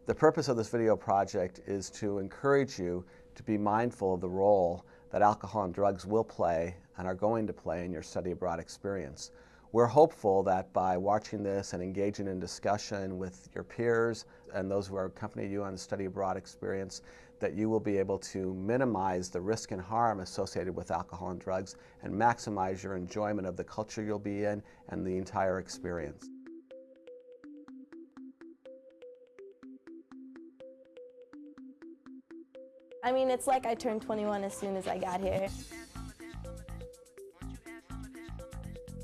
The purpose of this video project is to encourage you to be mindful of the role that alcohol and drugs will play and are going to play in your study abroad experience. We're hopeful that by watching this and engaging in discussion with your peers and those who accompany you on the study abroad experience, that you will be able to minimize the risk and harm associated with alcohol and drugs and maximize your enjoyment of the culture you'll be in and the entire experience. I mean, it's like I turned 21 as soon as I got here.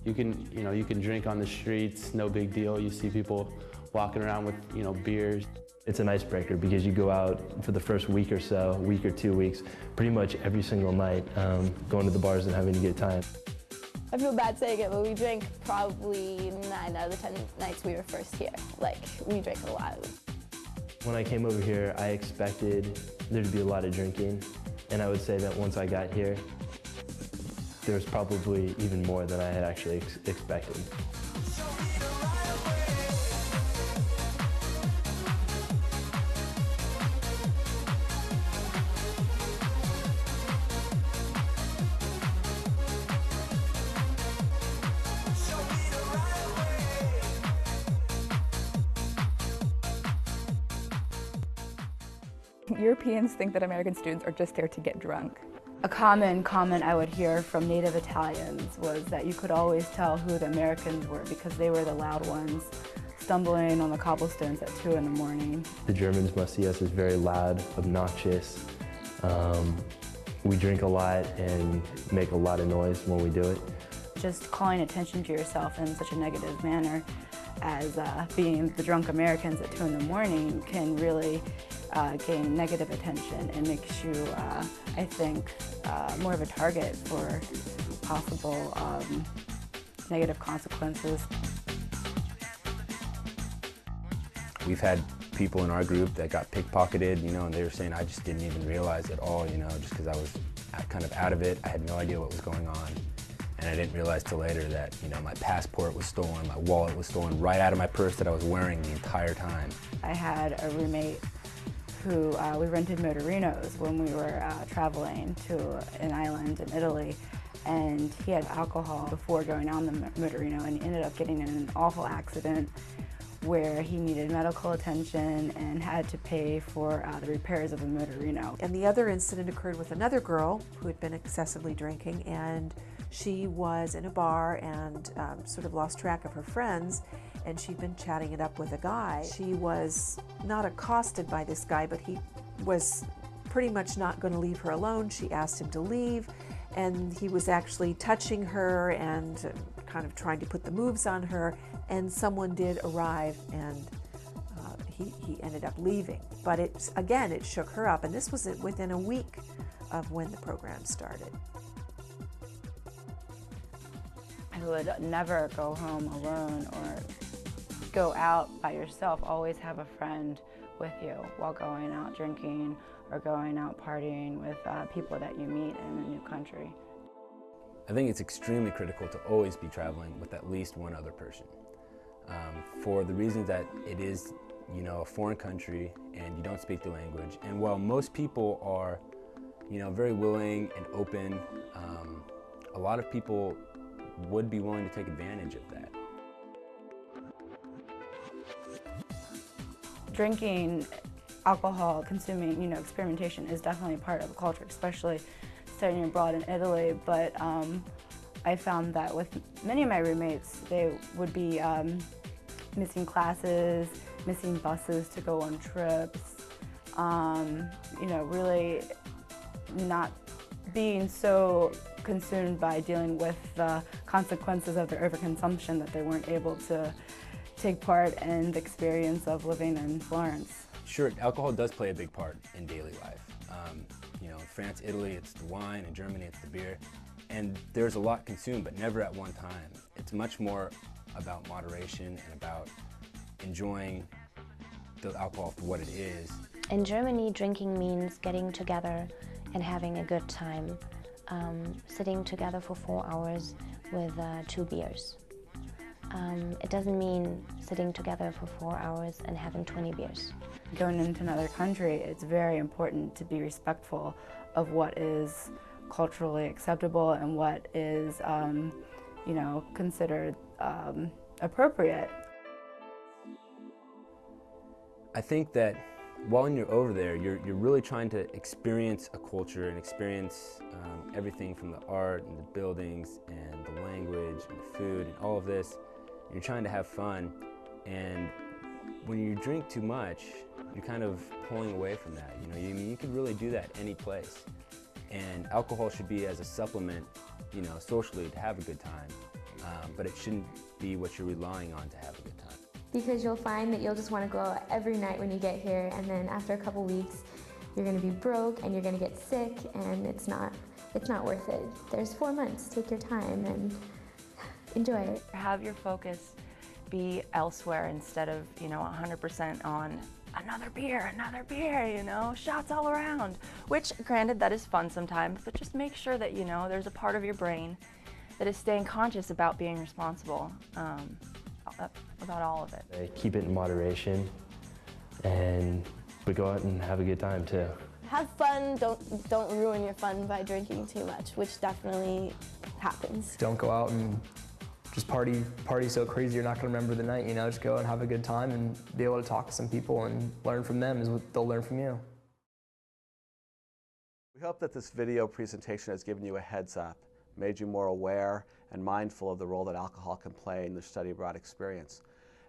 You can drink on the streets, no big deal. You see people walking around with, beers. It's an icebreaker because you go out for the first week or so, week or 2 weeks, pretty much every single night, going to the bars and having a good time. I feel bad saying it, but we drank probably 9 out of the 10 nights we were first here. Like, we drank a lot. When I came over here, I expected there to be a lot of drinking, and I would say that once I got here, there was probably even more than I had actually expected. Europeans think that American students are just there to get drunk. A common comment I would hear from native Italians was that you could always tell who the Americans were because they were the loud ones, stumbling on the cobblestones at 2 in the morning. The Germans must see us as very loud, obnoxious. We drink a lot and make a lot of noise when we do it. Just calling attention to yourself in such a negative manner as being the drunk Americans at 2 in the morning can really gain negative attention and makes you, I think, more of a target for possible negative consequences. We've had people in our group that got pickpocketed, and they were saying, I just didn't even realize at all, just because I was kind of out of it. I had no idea what was going on. And I didn't realize till later that, my passport was stolen, my wallet was stolen right out of my purse that I was wearing the entire time. I had a roommate who we rented motorinos when we were traveling to an island in Italy, and he had alcohol before going on the motorino, and he ended up getting in an awful accident where he needed medical attention and had to pay for the repairs of the motorino. And the other incident occurred with another girl who had been excessively drinking, and she was in a bar and sort of lost track of her friends, and she'd been chatting it up with a guy. She was not accosted by this guy, but he was pretty much not going to leave her alone. She asked him to leave, and he was actually touching her and kind of trying to put the moves on her, and someone did arrive, and he ended up leaving. But it shook her up, and this was within a week of when the program started. I would never go home alone or go out by yourself. Always have a friend with you while going out drinking or going out partying with people that you meet in a new country. I think it's extremely critical to always be traveling with at least one other person. For the reason that it is, a foreign country and you don't speak the language. And while most people are, very willing and open, a lot of people would be willing to take advantage of that. Drinking, alcohol, consuming, experimentation is definitely part of the culture, especially studying abroad in Italy. But I found that with many of my roommates, they would be missing classes, missing buses to go on trips, really not being so consumed by dealing with the consequences of their overconsumption that they weren't able to take part in the experience of living in Florence. Sure, alcohol does play a big part in daily life. In France, Italy, it's the wine. In Germany, it's the beer. And there's a lot consumed, but never at one time. It's much more about moderation and about enjoying the alcohol for what it is. In Germany, drinking means getting together and having a good time, sitting together for 4 hours with 2 beers. It doesn't mean sitting together for 4 hours and having 20 beers. Going into another country, it's very important to be respectful of what is culturally acceptable and what is, you know, considered appropriate. I think that while you're over there, you're really trying to experience a culture and experience everything from the art and the buildings and the language and the food and all of this. You're trying to have fun, and when you drink too much, you're kind of pulling away from that. You know, you can really do that any place, and alcohol should be as a supplement, you know, socially to have a good time, but it shouldn't be what you're relying on to have a good time. Because you'll find that you'll just want to go out every night when you get here, and then after a couple weeks you're going to be broke and you're going to get sick, and it's not worth it. There's 4 months. Take your time and enjoy it. Have your focus be elsewhere instead of, you know, 100% on another beer, you know, shots all around. Which, granted, that is fun sometimes, but just make sure that, you know, there's a part of your brain that is staying conscious about being responsible. About all of it. I keep it in moderation, and we go out and have a good time too. Have fun, don't ruin your fun by drinking too much, which definitely happens. Don't go out and just party so crazy you're not going to remember the night, you know, just go out and have a good time and be able to talk to some people and learn from them is what they'll learn from you. We hope that this video presentation has given you a heads up, made you more aware and mindful of the role that alcohol can play in the study abroad experience.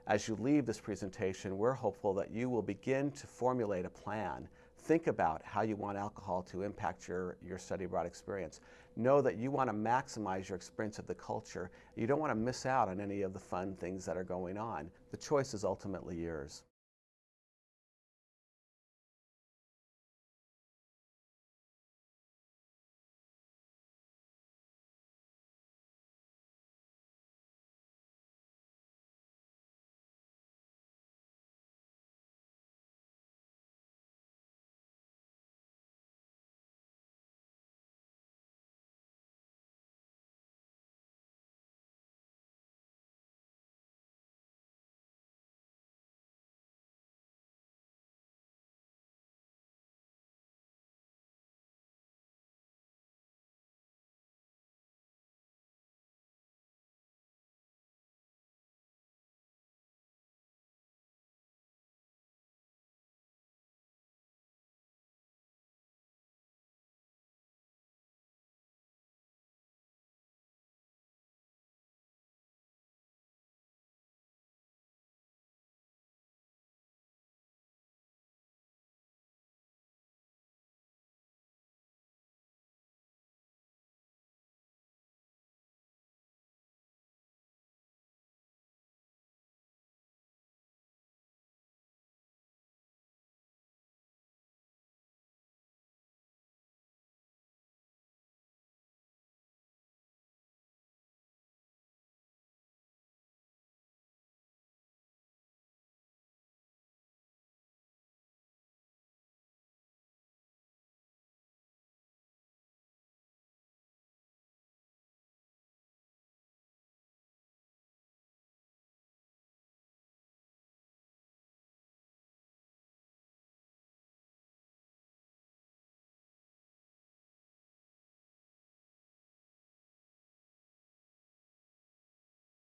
As you leave this presentation, we're hopeful that you will begin to formulate a plan. Think about how you want alcohol to impact your study abroad experience. Know that you want to maximize your experience of the culture. You don't want to miss out on any of the fun things that are going on. The choice is ultimately yours.